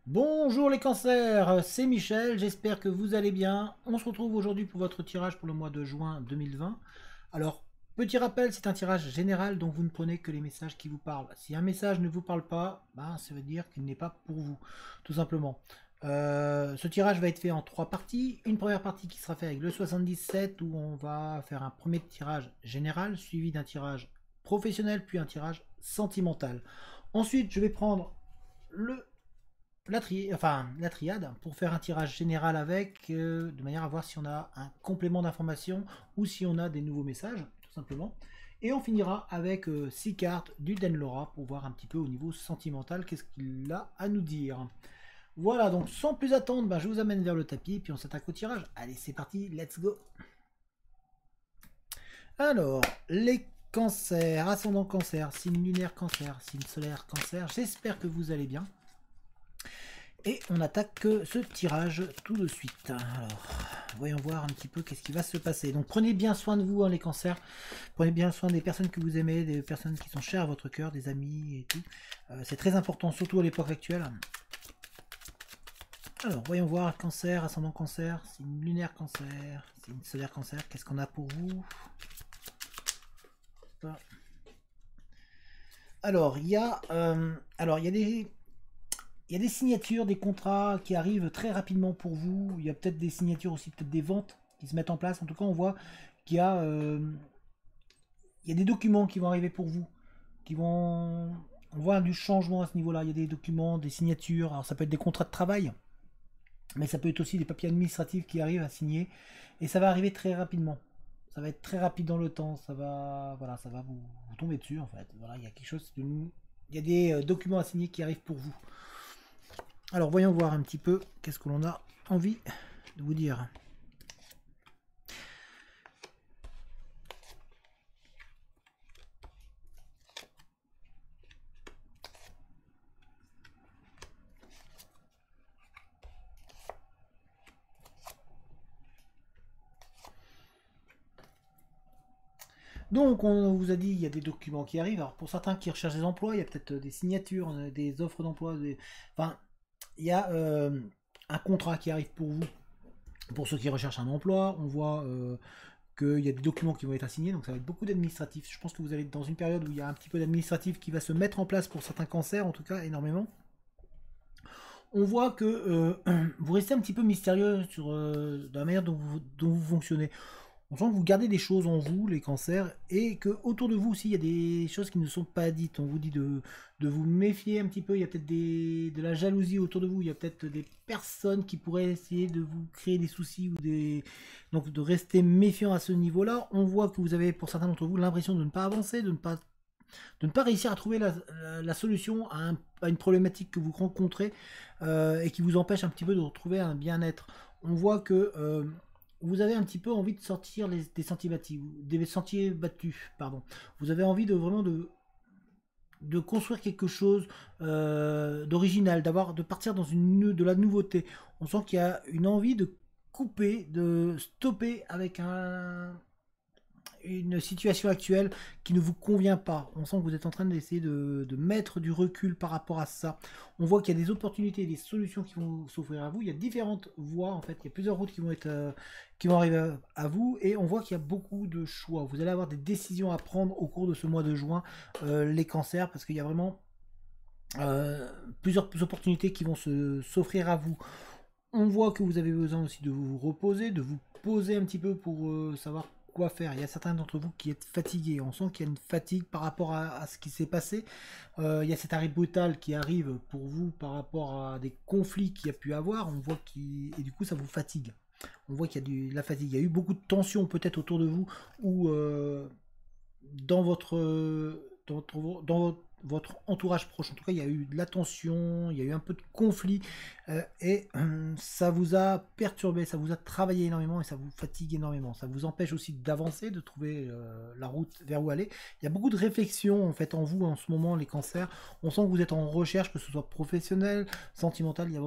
Bonjour les cancers, c'est Michel, j'espère que vous allez bien. On se retrouve aujourd'hui pour votre tirage pour le mois de juin 2020. Alors, petit rappel, c'est un tirage général dont vous ne prenez que les messages qui vous parlent. Si un message ne vous parle pas, ben, ça veut dire qu'il n'est pas pour vous, tout simplement. Ce tirage va être fait en trois parties. Une première partie qui sera faite avec le 77 où on va faire un premier tirage général suivi d'un tirage professionnel puis un tirage sentimental. Ensuite, je vais prendre le la triade pour faire un tirage général avec, de manière à voir si on a un complément d'information ou si on a des nouveaux messages, tout simplement. Et on finira avec 6 cartes du Denlora pour voir un petit peu au niveau sentimental qu'est-ce qu'il a à nous dire. Voilà, donc sans plus attendre, ben, je vous amène vers le tapis et puis on s'attaque au tirage. Allez, c'est parti, let's go. Alors, les cancers, ascendant cancer, signe lunaire cancer, signe solaire cancer, j'espère que vous allez bien. Et on attaque ce tirage tout de suite. Alors, voyons voir un petit peu qu'est-ce qui va se passer. Donc prenez bien soin de vous, hein, les cancers. Prenez bien soin des personnes que vous aimez, des personnes qui sont chères à votre cœur, des amis et tout. C'est très important, surtout à l'époque actuelle. Alors, voyons voir, cancer, ascendant cancer, signe lunaire cancer, signe solaire cancer, qu'est-ce qu'on a pour vous? Alors, il y a des signatures, des contrats qui arrivent très rapidement pour vous. Il y a peut-être des signatures aussi, peut-être des ventes qui se mettent en place. En tout cas, on voit qu'il y a des documents qui vont arriver pour vous. Qui vont, on voit du changement à ce niveau-là. Il y a des documents, des signatures. Alors, ça peut être des contrats de travail, mais ça peut être aussi des papiers administratifs qui arrivent à signer. Et ça va arriver très rapidement. Ça va être très rapide dans le temps. Voilà, ça va vous tomber dessus en fait. Voilà, il y a quelque chose. Il y a des documents à signer qui arrivent pour vous. Alors voyons voir un petit peu qu'est-ce que l'on a envie de vous dire. Donc on vous a dit il y a des documents qui arrivent. Alors pour certains qui recherchent des emplois, il y a peut-être des signatures, des offres d'emploi. Enfin, il y a un contrat qui arrive pour vous. Pour ceux qui recherchent un emploi, on voit qu'il y a des documents qui vont être assignés, donc ça va être beaucoup d'administratifs. Je pense que vous allez être dans une période où il y a un petit peu d'administratif qui va se mettre en place pour certains cancers, en tout cas énormément. On voit que vous restez un petit peu mystérieux sur la manière dont vous fonctionnez. On sent que vous gardez des choses en vous, les cancers, et que autour de vous aussi, il y a des choses qui ne sont pas dites. On vous dit de vous méfier un petit peu. Il y a peut-être de la jalousie autour de vous. Il y a peut-être des personnes qui pourraient essayer de vous créer des soucis ou donc de rester méfiant à ce niveau-là. On voit que vous avez, pour certains d'entre vous, l'impression de ne pas avancer, de ne pas réussir à trouver la solution à une problématique que vous rencontrez et qui vous empêche un petit peu de retrouver un bien-être. On voit que vous avez un petit peu envie de sortir des sentiers battus, pardon. Vous avez envie de vraiment de construire quelque chose d'original, de partir dans de la nouveauté. On sent qu'il y a une envie de couper, de stopper avec une situation actuelle qui ne vous convient pas. On sent que vous êtes en train d'essayer de mettre du recul par rapport à ça. On voit qu'il y a des opportunités, des solutions qui vont s'offrir à vous. Il y a différentes voies en fait. Il y a plusieurs routes qui vont arriver à vous et on voit qu'il y a beaucoup de choix. Vous allez avoir des décisions à prendre au cours de ce mois de juin, les cancers, parce qu'il y a vraiment plusieurs opportunités qui vont s'offrir à vous. On voit que vous avez besoin aussi de vous reposer, de vous poser un petit peu pour savoir quoi faire. Il y a certains d'entre vous qui êtes fatigués. On sent qu'il y a une fatigue par rapport à ce qui s'est passé. Il y a cet arrêt brutal qui arrive pour vous par rapport à des conflits qu'il y a pu avoir. On voit et du coup ça vous fatigue. On voit qu'il y a de la fatigue. Il y a eu beaucoup de tensions peut-être autour de vous ou dans votre entourage proche. En tout cas, il y a eu de la tension, il y a eu un peu de conflit, et ça vous a perturbé, ça vous a travaillé énormément et ça vous fatigue énormément. Ça vous empêche aussi d'avancer, de trouver la route vers où aller. Il y a beaucoup de réflexions en fait en vous en ce moment, les cancers. On sent que vous êtes en recherche, que ce soit professionnel, sentimental. Il y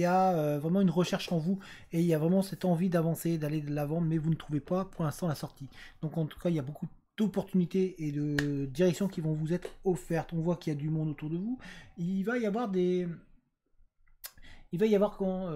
a vraiment une recherche en vous et il y a vraiment cette envie d'avancer, d'aller de l'avant, mais vous ne trouvez pas pour l'instant la sortie. Donc en tout cas, il y a beaucoup de d'opportunités et de directions qui vont vous être offertes. On voit qu'il y a du monde autour de vous. Il va y avoir quand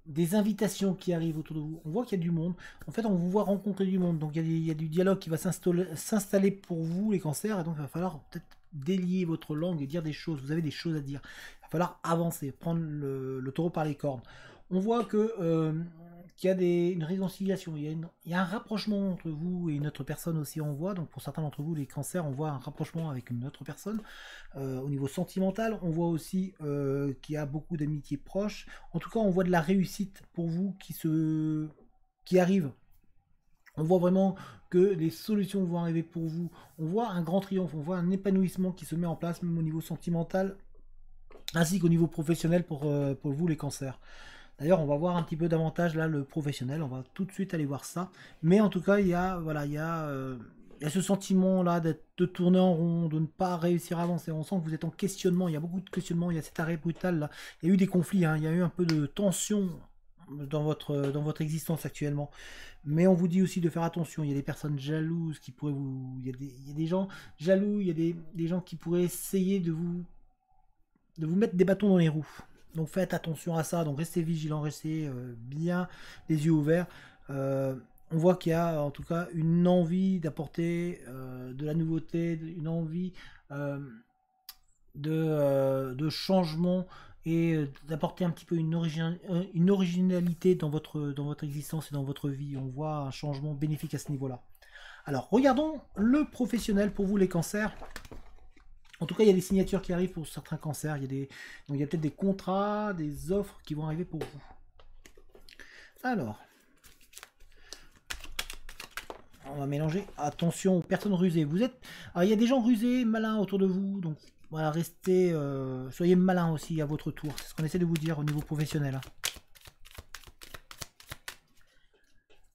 des invitations qui arrivent autour de vous. On voit qu'il y a du monde. En fait, on vous voit rencontrer du monde. Donc, il y a du dialogue qui va s'installer pour vous, les cancers. Et donc, il va falloir peut-être délier votre langue et dire des choses. Vous avez des choses à dire. Il va falloir avancer, prendre le taureau par les cornes. On voit qu'il y a une réconciliation. Il y a un rapprochement entre vous et une autre personne aussi, on voit. Donc, pour certains d'entre vous, les cancers, on voit un rapprochement avec une autre personne. Au niveau sentimental, on voit aussi qu'il y a beaucoup d'amitiés proches. En tout cas, on voit de la réussite pour vous qui arrive. On voit vraiment que les solutions vont arriver pour vous. On voit un grand triomphe, on voit un épanouissement qui se met en place, même au niveau sentimental, ainsi qu'au niveau professionnel pour vous, les cancers. D'ailleurs, on va voir un petit peu davantage là le professionnel. On va tout de suite aller voir ça. Mais en tout cas, il y a ce sentiment-là de tourner en rond, de ne pas réussir à avancer. On sent que vous êtes en questionnement. Il y a beaucoup de questionnements. Il y a cet arrêt brutal là. Il y a eu des conflits. Hein. Il y a eu un peu de tension dans votre existence actuellement. Mais on vous dit aussi de faire attention. Il y a des personnes jalouses qui pourraient vous. Il y a des gens jaloux. Il y a des gens qui pourraient essayer de vous mettre des bâtons dans les roues. Donc faites attention à ça, donc restez vigilants, restez bien les yeux ouverts. On voit qu'il y a en tout cas une envie d'apporter de la nouveauté, une envie de changement et d'apporter un petit peu une originalité dans votre existence et dans votre vie. On voit un changement bénéfique à ce niveau-là. Alors regardons le professionnel pour vous, les cancers. En tout cas, il y a des signatures qui arrivent pour certains cancers. Donc il y a peut-être des contrats, des offres qui vont arriver pour vous. Alors, on va mélanger. Attention aux personnes rusées. Alors, il y a des gens rusés, malins autour de vous. Donc, voilà, restez, soyez malins aussi à votre tour. C'est ce qu'on essaie de vous dire au niveau professionnel.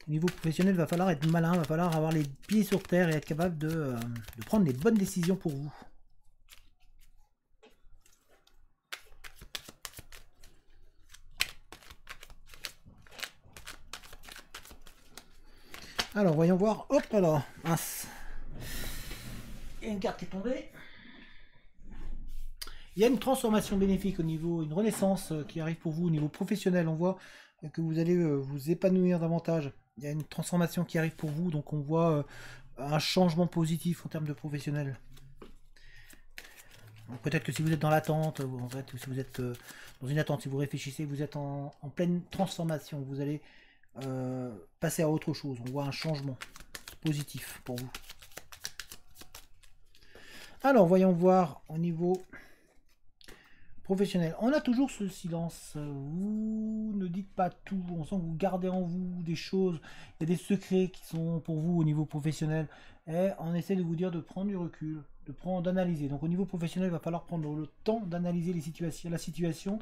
Au niveau professionnel, il va falloir être malin, il va falloir avoir les pieds sur terre et être capable de prendre les bonnes décisions pour vous. Alors, voyons voir. Hop, alors. Mince. Il y a une carte qui est tombée. Il y a une transformation bénéfique au niveau, une renaissance qui arrive pour vous au niveau professionnel. On voit que vous allez vous épanouir davantage. Il y a une transformation qui arrive pour vous, donc on voit un changement positif en termes de professionnel. Peut-être que si vous êtes dans l'attente, en fait, ou si vous êtes dans une attente, si vous réfléchissez, vous êtes en pleine transformation. Vous allez passer à autre chose. On voit un changement positif pour vous. Alors, voyons voir au niveau professionnel. On a toujours ce silence. Vous ne dites pas tout. On sent que vous gardez en vous des choses. Il y a des secrets qui sont pour vous au niveau professionnel. Et on essaie de vous dire de prendre du recul, d'analyser. Donc au niveau professionnel, il va falloir prendre le temps d'analyser la situation,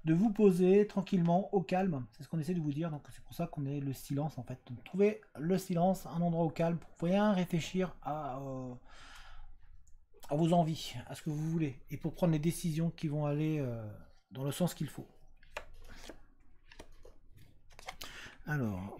de vous poser tranquillement, au calme. C'est ce qu'on essaie de vous dire. Donc c'est pour ça qu'on est le silence en fait. Donc, trouvez le silence, un endroit au calme pour bien réfléchir à vos envies, à ce que vous voulez, et pour prendre les décisions qui vont aller dans le sens qu'il faut. Alors,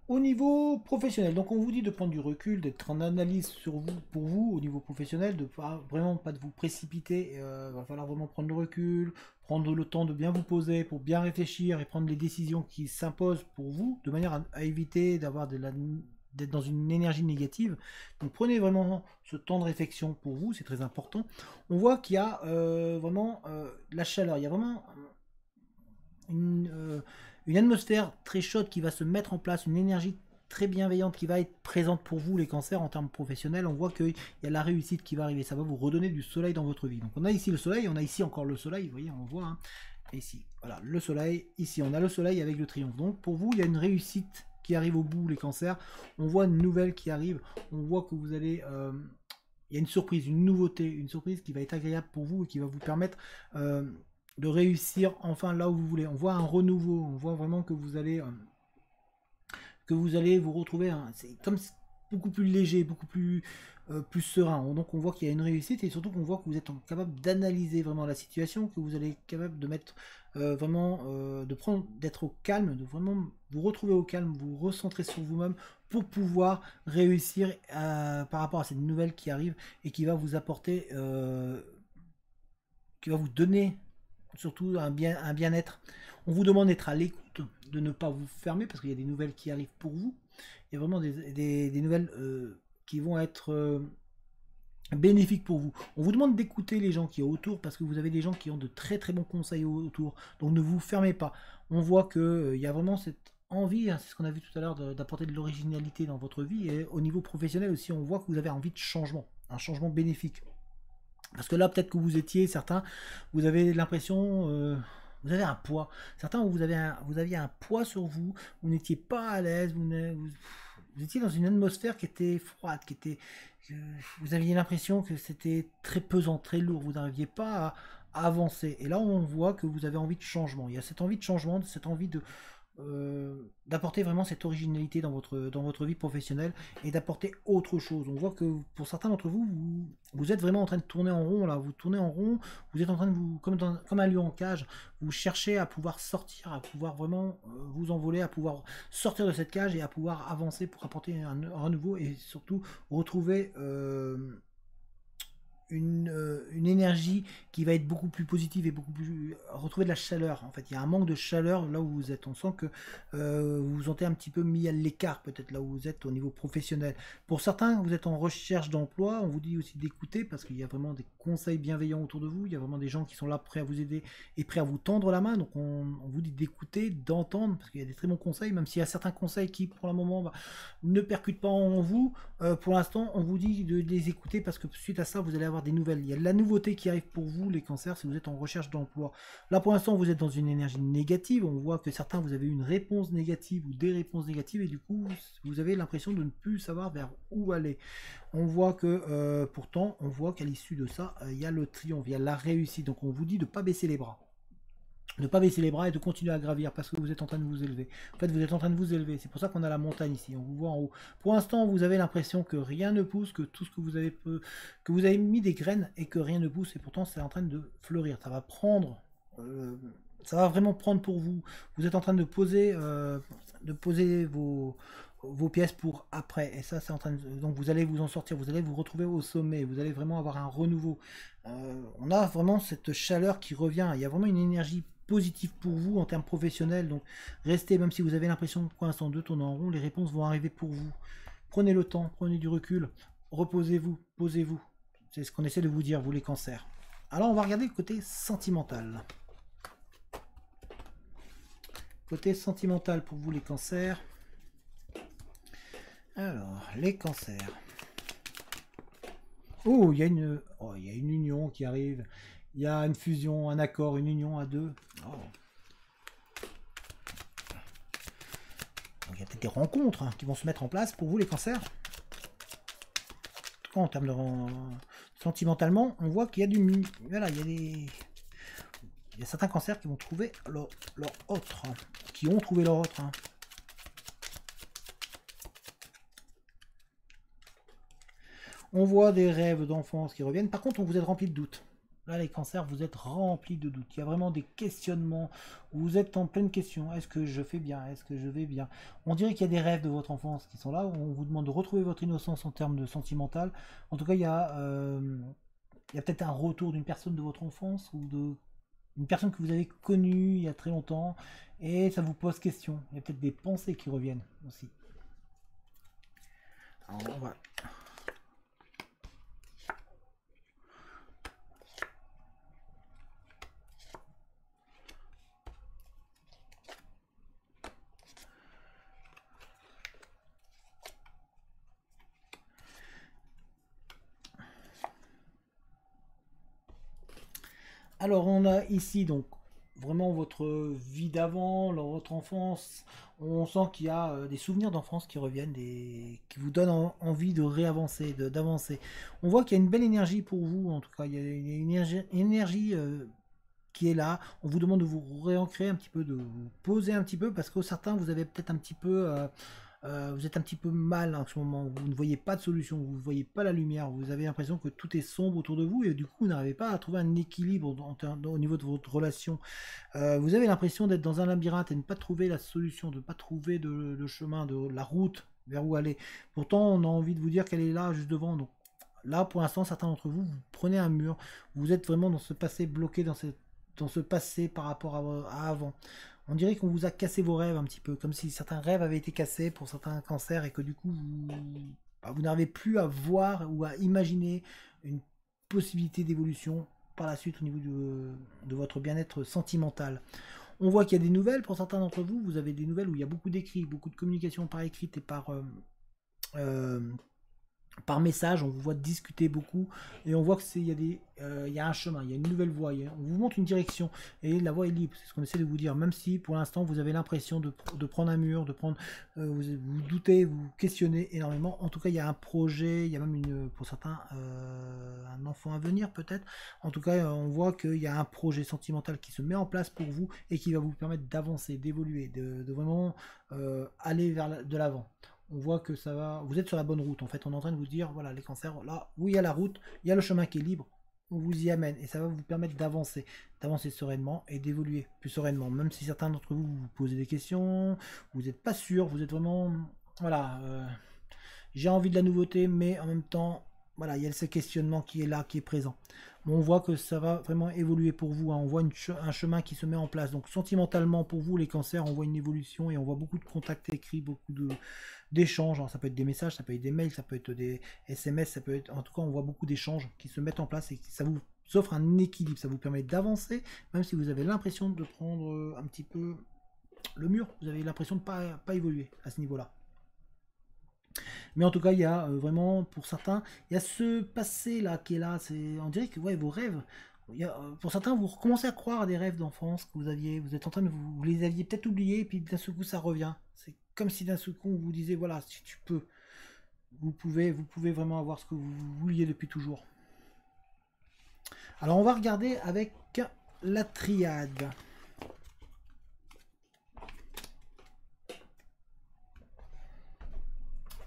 au niveau professionnel, donc on vous dit de prendre du recul, d'être en analyse sur vous, pour vous, au niveau professionnel, de vraiment pas de vous précipiter. Il va falloir vraiment prendre le recul, prendre le temps de bien vous poser, pour bien réfléchir et prendre les décisions qui s'imposent pour vous, de manière à éviter d'être dans une énergie négative. Donc prenez vraiment ce temps de réflexion pour vous, c'est très important. On voit qu'il y a vraiment la chaleur, il y a vraiment une atmosphère très chaude qui va se mettre en place, une énergie très bienveillante qui va être présente pour vous, les cancers, en termes professionnels. On voit qu'il y a la réussite qui va arriver, ça va vous redonner du soleil dans votre vie. Donc on a ici le soleil, on a ici encore le soleil, vous voyez, on voit, hein. Et ici, voilà, le soleil, ici on a le soleil avec le triomphe. Donc pour vous, il y a une réussite qui arrive au bout, les cancers. On voit une nouvelle qui arrive, on voit que vous allez... il y a une surprise, une nouveauté, une surprise qui va être agréable pour vous et qui va vous permettre... de réussir enfin là où vous voulez. On voit un renouveau, on voit vraiment que vous allez vous retrouver. C'est comme beaucoup plus léger, beaucoup plus serein. Donc on voit qu'il y a une réussite et surtout qu'on voit que vous êtes capable d'analyser vraiment la situation, que vous allez être capable de mettre vraiment, d'être au calme, de vraiment vous retrouver au calme, vous recentrer sur vous-même pour pouvoir réussir par rapport à cette nouvelle qui arrive et qui va vous apporter, qui va vous donner surtout un bien-être. On vous demande d'être à l'écoute, de ne pas vous fermer parce qu'il y a des nouvelles qui arrivent pour vous. Il y a vraiment des nouvelles qui vont être bénéfiques pour vous. On vous demande d'écouter les gens qui sont autour parce que vous avez des gens qui ont de très très bons conseils autour. Donc ne vous fermez pas. On voit qu'il y a vraiment cette envie, hein, c'est ce qu'on a vu tout à l'heure, d'apporter de l'originalité dans votre vie. Et au niveau professionnel aussi, on voit que vous avez envie de changement, un changement bénéfique. Parce que là, peut-être que vous étiez, certains, vous avez l'impression, vous avez un poids. Certains, vous aviez un poids sur vous, vous n'étiez pas à l'aise, vous étiez dans une atmosphère qui était froide, vous aviez l'impression que c'était très pesant, très lourd, vous n'arriviez pas à avancer. Et là, on voit que vous avez envie de changement. Il y a cette envie de changement, cette envie d'apporter vraiment cette originalité dans votre vie professionnelle et d'apporter autre chose. On voit que pour certains d'entre vous, vous êtes vraiment en train de tourner en rond là, vous tournez en rond, vous êtes en train de vous, comme un lion en cage, vous cherchez à pouvoir sortir, à pouvoir vraiment vous envoler, à pouvoir sortir de cette cage et à pouvoir avancer pour apporter un renouveau et surtout retrouver une énergie qui va être beaucoup plus positive et beaucoup plus retrouver de la chaleur. En fait, il y a un manque de chaleur là où vous êtes. On sent que vous vous sentez un petit peu mis à l'écart peut-être là où vous êtes au niveau professionnel. Pour certains, vous êtes en recherche d'emploi. On vous dit aussi d'écouter parce qu'il y a vraiment des conseils bienveillants autour de vous. Il y a vraiment des gens qui sont là prêts à vous aider et prêts à vous tendre la main. Donc on vous dit d'écouter, d'entendre parce qu'il y a des très bons conseils, même s'il y a certains conseils qui pour le moment ne percutent pas en vous. Pour l'instant, on vous dit de les écouter parce que suite à ça, vous allez avoir des nouvelles. Il y a de la nouveauté qui arrive pour vous, les cancers, si vous êtes en recherche d'emploi. Là, pour l'instant, vous êtes dans une énergie négative. On voit que certains, vous avez eu une réponse négative ou des réponses négatives et du coup, vous avez l'impression de ne plus savoir vers où aller. On voit que, pourtant, on voit qu'à l'issue de ça, il y a le triomphe, il y a la réussite. Donc, on vous dit de ne pas baisser les bras. Ne pas baisser les bras et de continuer à gravir parce que vous êtes en train de vous élever. En fait, vous êtes en train de vous élever. C'est pour ça qu'on a la montagne ici. On vous voit en haut. Pour l'instant, vous avez l'impression que rien ne pousse, que tout ce que vous avez mis des graines et que rien ne pousse. Et pourtant, c'est en train de fleurir. Ça va prendre. Ça va vraiment prendre pour vous. Vous êtes en train de poser vos pièces pour après. Et ça, c'est en train de... Donc vous allez vous en sortir. Vous allez vous retrouver au sommet. Vous allez vraiment avoir un renouveau. On a vraiment cette chaleur qui revient. Il y a vraiment une énergie positif pour vous en termes professionnels. Donc restez, même si vous avez l'impression pour l'instant de tourner en rond, les réponses vont arriver pour vous. Prenez le temps, prenez du recul, reposez-vous, posez-vous. C'est ce qu'on essaie de vous dire, vous les cancers. Alors on va regarder le côté sentimental. Côté sentimental pour vous les cancers. Alors, les cancers. Oh, il y a une union qui arrive. Il y a une fusion, un accord, une union à deux. Oh. Donc, il y a peut-être des rencontres qui vont se mettre en place pour vous les cancers. En tout cas, en termes de sentimentalement, on voit qu'il y a du... Voilà, il y a certains cancers qui vont trouver leur autre. Qui ont trouvé leur autre. On voit des rêves d'enfance qui reviennent. Par contre, on vous êtes rempli de doutes. Là, les cancers, vous êtes remplis de doutes. Il y a vraiment des questionnements. Vous êtes en pleine question. Est-ce que je fais bien? Est-ce que je vais bien? On dirait qu'il y a des rêves de votre enfance qui sont là. On vous demande de retrouver votre innocence en termes de sentimental. En tout cas, il y a peut-être un retour d'une personne de votre enfance ou d'une personne que vous avez connue il y a très longtemps. Et ça vous pose question. Il y a peut-être des pensées qui reviennent aussi. Alors, on va... Alors on a ici donc vraiment votre vie d'avant, votre enfance. On sent qu'il y a des souvenirs d'enfance qui reviennent, qui vous donnent envie de réavancer, d'avancer. On voit qu'il y a une belle énergie pour vous, en tout cas il y a une énergie qui est là. On vous demande de vous réancrer un petit peu, de vous poser un petit peu, parce que certains vous avez peut-être un petit peu vous êtes un petit peu mal en ce moment, vous ne voyez pas de solution, vous ne voyez pas la lumière, vous avez l'impression que tout est sombre autour de vous et du coup vous n'arrivez pas à trouver un équilibre au niveau de votre relation. Vous avez l'impression d'être dans un labyrinthe et de ne pas trouver la solution, de ne pas trouver de chemin, de la route vers où aller. Pourtant on a envie de vous dire qu'elle est là juste devant. Donc là pour l'instant certains d'entre vous, vous prenez un mur, vous êtes vraiment dans ce passé bloqué, dans ce passé par rapport à avant. On dirait qu'on vous a cassé vos rêves un petit peu, comme si certains rêves avaient été cassés pour certains cancers et que du coup vous n'arrivez plus à voir ou à imaginer une possibilité d'évolution par la suite au niveau de votre bien-être sentimental. On voit qu'il y a des nouvelles pour certains d'entre vous, vous avez des nouvelles où il y a beaucoup d'écrits, beaucoup de communication par écrite et euh, par message, on vous voit discuter beaucoup et on voit que il y a un chemin, il y a une nouvelle voie, on vous montre une direction et la voie est libre, c'est ce qu'on essaie de vous dire, même si pour l'instant vous avez l'impression de prendre un mur, de prendre, vous doutez, vous questionnez énormément. En tout cas il y a un projet, il y a même pour certains un enfant à venir peut-être. En tout cas on voit qu'il y a un projet sentimental qui se met en place pour vous et qui va vous permettre d'avancer, d'évoluer, de vraiment aller de l'avant. On voit que ça va, vous êtes sur la bonne route. En fait, on est en train de vous dire, voilà, les cancers, là où il y a la route, il y a le chemin qui est libre, on vous y amène et ça va vous permettre d'avancer sereinement et d'évoluer plus sereinement. Même si certains d'entre vous vous posez des questions, vous n'êtes pas sûr, vous êtes vraiment, voilà, j'ai envie de la nouveauté, mais en même temps, voilà, il y a ce questionnement qui est là, qui est présent. Bon, on voit que ça va vraiment évoluer pour vous, hein. On voit un chemin qui se met en place. Donc sentimentalement, pour vous, les cancers, on voit une évolution et on voit beaucoup de contacts écrits, beaucoup d'échanges. Alors, ça peut être des messages, ça peut être des mails, ça peut être des SMS, ça peut être... En tout cas, on voit beaucoup d'échanges qui se mettent en place et ça vous offre un équilibre. Ça vous permet d'avancer, même si vous avez l'impression de prendre un petit peu le mur. Vous avez l'impression de ne pas évoluer à ce niveau-là. Mais en tout cas, il y a vraiment, pour certains, il y a ce passé là qui est là. On dirait que ouais, vos rêves, pour certains, vous recommencez à croire à des rêves d'enfance que vous aviez. Vous êtes en train de vous les aviez peut-être oubliés, et puis d'un seul coup, ça revient. C'est comme si d'un seul coup, on vous disait voilà, si tu peux, vous pouvez vraiment avoir ce que vous vouliez depuis toujours. Alors, on va regarder avec la triade.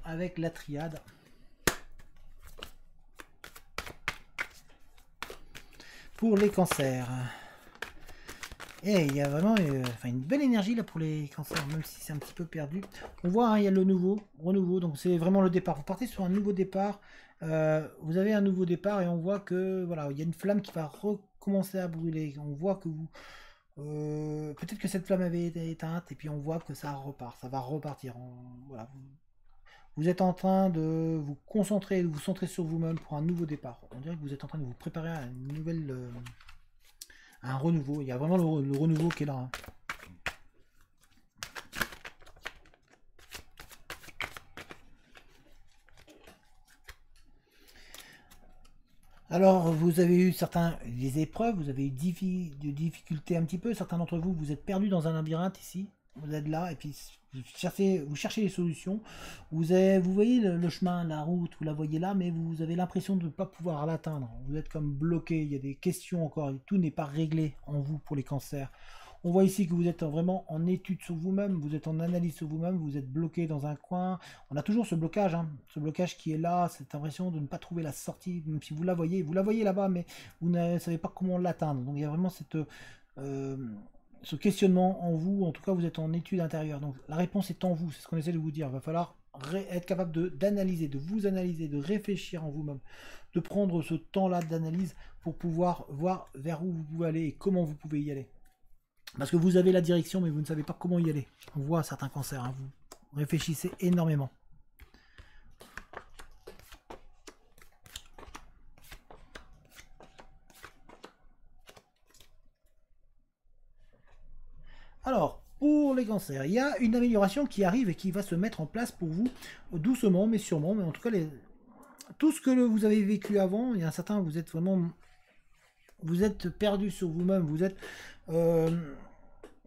Avec la triade. Pour les cancers. Et il y a vraiment une belle énergie là pour les cancers, même si c'est un petit peu perdu. On voit, hein, il y a le renouveau, donc c'est vraiment le départ. Vous partez sur un nouveau départ, vous avez un nouveau départ et on voit que voilà, il y a une flamme qui va recommencer à brûler. On voit que vous, peut-être que cette flamme avait été éteinte et puis on voit que ça repart, ça va repartir. Voilà, vous êtes en train de vous concentrer, de vous centrer sur vous-même pour un nouveau départ. On dirait que vous êtes en train de vous préparer à une nouvelle, un renouveau. Il y a vraiment le renouveau qui est là. Hein. Alors, vous avez eu des épreuves, vous avez eu des difficultés un petit peu. Certains d'entre vous, vous êtes perdus dans un labyrinthe ici. Vous êtes là et puis vous cherchez les solutions. Vous voyez le chemin, la route, vous la voyez là, mais vous avez l'impression de ne pas pouvoir l'atteindre. Vous êtes comme bloqué, il y a des questions encore, tout n'est pas réglé en vous pour les cancers. On voit ici que vous êtes vraiment en étude sur vous-même, vous êtes en analyse sur vous-même, vous êtes bloqué dans un coin. On a toujours ce blocage, hein, ce blocage qui est là, cette impression de ne pas trouver la sortie, même si vous la voyez là-bas, mais vous ne savez pas comment l'atteindre. Donc il y a vraiment ce questionnement en vous, en tout cas vous êtes en étude intérieure. Donc la réponse est en vous, c'est ce qu'on essaie de vous dire. Il va falloir être capable d'analyser, de vous analyser, de réfléchir en vous-même, de prendre ce temps-là d'analyse pour pouvoir voir vers où vous pouvez aller et comment vous pouvez y aller. Parce que vous avez la direction, mais vous ne savez pas comment y aller. On voit certains cancers, hein, vous réfléchissez énormément. Alors, pour les cancers, il y a une amélioration qui arrive et qui va se mettre en place pour vous, doucement mais sûrement. Mais en tout cas, tout ce que vous avez vécu avant, il y a un certain, vous êtes vraiment... Vous êtes perdu sur vous-même, vous êtes...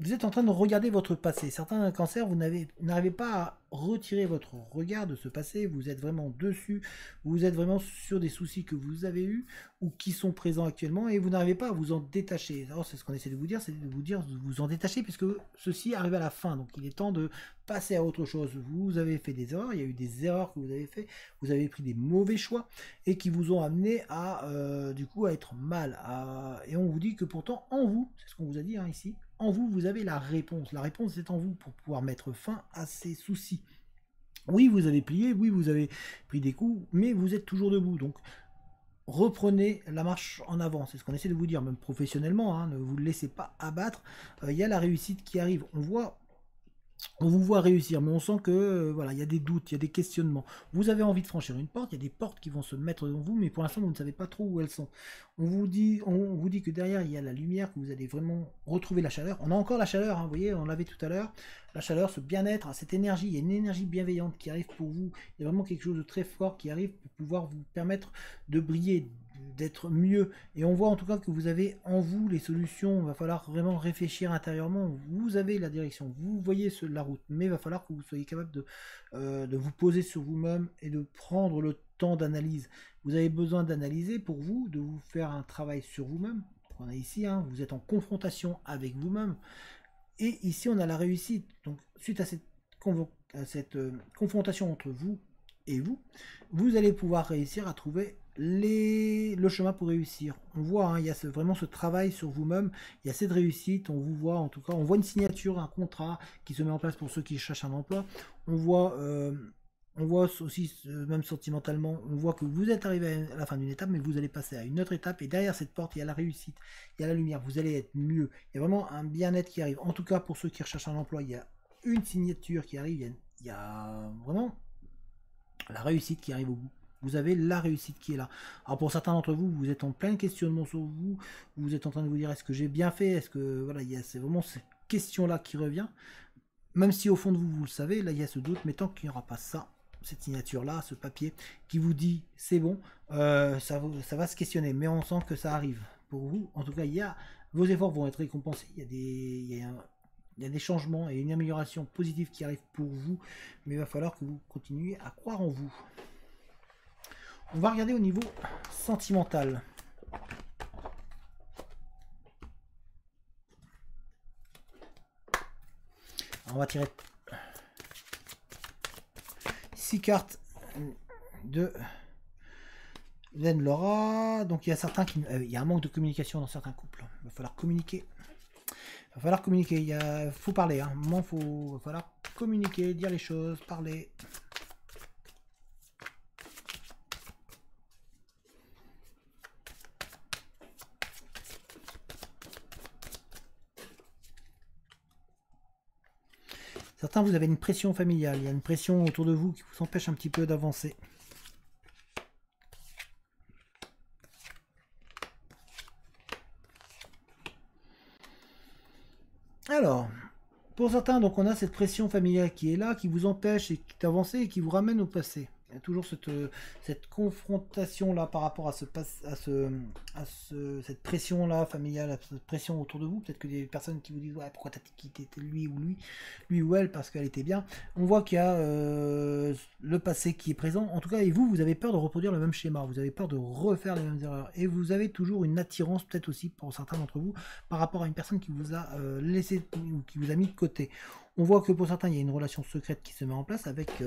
vous êtes en train de regarder votre passé. Certains cancers, vous n'arrivez pas à retirer votre regard de ce passé. Vous êtes vraiment dessus. Vous êtes vraiment sur des soucis que vous avez eus ou qui sont présents actuellement et vous n'arrivez pas à vous en détacher. Alors, c'est ce qu'on essaie de vous dire, c'est de vous dire de vous en détacher puisque ceci arrive à la fin. Donc, il est temps de passer à autre chose. Vous avez fait des erreurs. Il y a eu des erreurs que vous avez fait. Vous avez pris des mauvais choix et qui vous ont amené à, du coup, à être mal. Et on vous dit que pourtant, en vous, c'est ce qu'on vous a dit hein, ici, en vous, vous avez la réponse. La réponse est en vous pour pouvoir mettre fin à ces soucis. Oui, vous avez plié, oui, vous avez pris des coups, mais vous êtes toujours debout. Donc, reprenez la marche en avant. C'est ce qu'on essaie de vous dire, même professionnellement. Hein, ne vous laissez pas abattre. Il y a la réussite qui arrive. On vous voit réussir, mais on sent que voilà, il y a des doutes, il y a des questionnements. Vous avez envie de franchir une porte, il y a des portes qui vont se mettre devant vous, mais pour l'instant vous ne savez pas trop où elles sont. On vous dit que derrière il y a la lumière, que vous allez vraiment retrouver la chaleur. On a encore la chaleur, hein, vous voyez, on l'avait tout à l'heure. La chaleur, ce bien-être, cette énergie, il y a une énergie bienveillante qui arrive pour vous. Il y a vraiment quelque chose de très fort qui arrive pour pouvoir vous permettre de briller, d'être mieux. Et on voit en tout cas que vous avez en vous les solutions. Il va falloir vraiment réfléchir intérieurement. Vous avez la direction, vous voyez la route, mais il va falloir que vous soyez capable de vous poser sur vous-même et de prendre le temps d'analyse. Vous avez besoin d'analyser pour vous, de vous faire un travail sur vous-même. On a ici, hein, vous êtes en confrontation avec vous-même. Et ici, on a la réussite. Donc, suite à cette confrontation entre vous et vous, vous allez pouvoir réussir à trouver le chemin pour réussir. On voit, hein, il y a vraiment ce travail sur vous-même, il y a cette réussite, on vous voit en tout cas, on voit une signature, un contrat qui se met en place pour ceux qui cherchent un emploi. On voit aussi, même sentimentalement, on voit que vous êtes arrivé à la fin d'une étape, mais vous allez passer à une autre étape, et derrière cette porte, il y a la réussite, il y a la lumière, vous allez être mieux. Il y a vraiment un bien-être qui arrive. En tout cas, pour ceux qui recherchent un emploi, il y a une signature qui arrive, il y a vraiment la réussite qui arrive au bout. Vous avez la réussite qui est là. Alors pour certains d'entre vous, vous êtes en plein questionnement sur vous, vous êtes en train de vous dire est-ce que j'ai bien fait, est-ce que voilà, c'est vraiment cette question-là qui revient. Même si au fond de vous, vous le savez, là il y a ce doute, mais tant qu'il n'y aura pas ça, cette signature-là, ce papier qui vous dit c'est bon, ça va se questionner, mais on sent que ça arrive pour vous. En tout cas, vos efforts vont être récompensés. Il y a des changements et une amélioration positive qui arrive pour vous, mais il va falloir que vous continuiez à croire en vous. On va regarder au niveau sentimental. Alors on va tirer 6 cartes de Laura. Donc il y a certains il y a un manque de communication dans certains couples. Il va falloir communiquer. Il faut parler. Hein. Il va falloir communiquer, dire les choses, parler. Certains, vous avez une pression familiale. Il y a une pression autour de vous qui vous empêche un petit peu d'avancer. Alors, pour certains, donc on a cette pression familiale qui est là, qui vous empêche d'avancer et qui vous ramène au passé. Il y a toujours cette confrontation-là par rapport à cette pression-là familiale, cette pression autour de vous. Peut-être que des personnes qui vous disent ouais, pourquoi t'as quitté lui ou elle parce qu'elle était bien. On voit qu'il y a le passé qui est présent. En tout cas, et vous avez peur de reproduire le même schéma. Vous avez peur de refaire les mêmes erreurs. Et vous avez toujours une attirance, peut-être aussi pour certains d'entre vous, par rapport à une personne qui vous a laissé ou qui vous a mis de côté. On voit que pour certains, il y a une relation secrète qui se met en place avec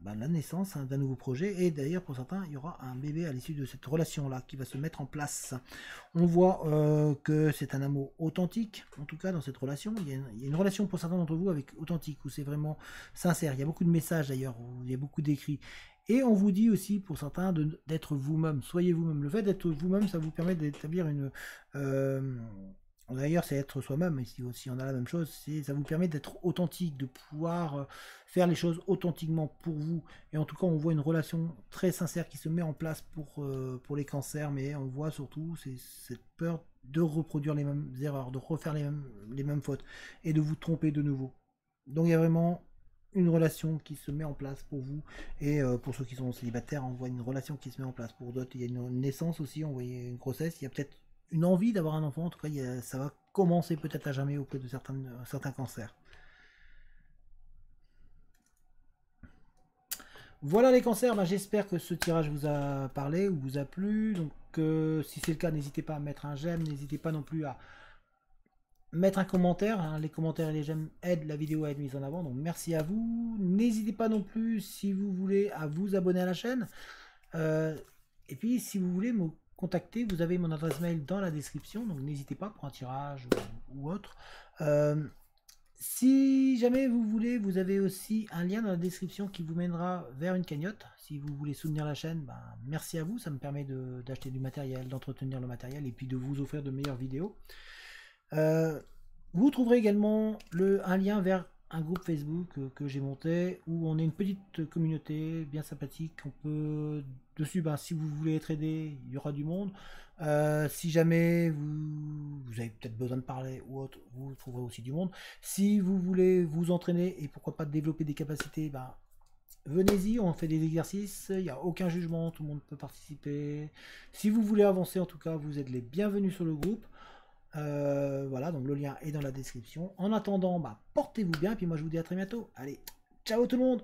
la naissance d'un nouveau projet. Et d'ailleurs, pour certains, il y aura un bébé à l'issue de cette relation-là qui va se mettre en place. On voit que c'est un amour authentique, en tout cas dans cette relation. Il y a une relation pour certains d'entre vous avec authentique, où c'est vraiment sincère. Il y a beaucoup de messages d'ailleurs, il y a beaucoup d'écrits. Et on vous dit aussi pour certains d'être vous-même. Soyez vous-même. Le fait d'être vous-même, ça vous permet d'établir une... D'ailleurs, c'est être soi-même, ici aussi on a la même chose, ça vous permet d'être authentique, de pouvoir faire les choses authentiquement pour vous. Et en tout cas, on voit une relation très sincère qui se met en place pour les cancers, mais on voit surtout cette peur de reproduire les mêmes erreurs, de refaire les mêmes fautes, et de vous tromper de nouveau. Donc il y a vraiment une relation qui se met en place pour vous, et pour ceux qui sont célibataires, on voit une relation qui se met en place. Pour d'autres, il y a une naissance aussi, on voit une grossesse, il y a peut-être une envie d'avoir un enfant, en tout cas ça va commencer peut-être à jamais auprès de certains cancers. Voilà les cancers, ben, j'espère que ce tirage vous a parlé ou vous a plu. Donc si c'est le cas, n'hésitez pas à mettre un j'aime, n'hésitez pas non plus à mettre un commentaire, hein. Les commentaires et les j'aime aident la vidéo à être mise en avant, donc merci à vous. N'hésitez pas non plus, si vous voulez, à vous abonner à la chaîne. Et puis si vous voulez me contacter, vous avez mon adresse mail dans la description, donc n'hésitez pas pour un tirage ou autre. Si jamais vous voulez, vous avez aussi un lien dans la description qui vous mènera vers une cagnotte. Si vous voulez soutenir la chaîne, ben, merci à vous, ça me permet d'acheter du matériel, d'entretenir le matériel et puis de vous offrir de meilleures vidéos. Vous trouverez également un lien vers un groupe Facebook que j'ai monté où on est une petite communauté bien sympathique. On peut dessus, ben, si vous voulez être aidé, il y aura du monde. Si jamais vous avez peut-être besoin de parler ou autre, vous trouverez aussi du monde. Si vous voulez vous entraîner et pourquoi pas développer des capacités, ben, venez-y, on fait des exercices, il n'y a aucun jugement, tout le monde peut participer. Si vous voulez avancer, en tout cas, vous êtes les bienvenus sur le groupe. Voilà, donc le lien est dans la description. En attendant, bah, portez-vous bien, et puis moi je vous dis à très bientôt. Allez, ciao tout le monde!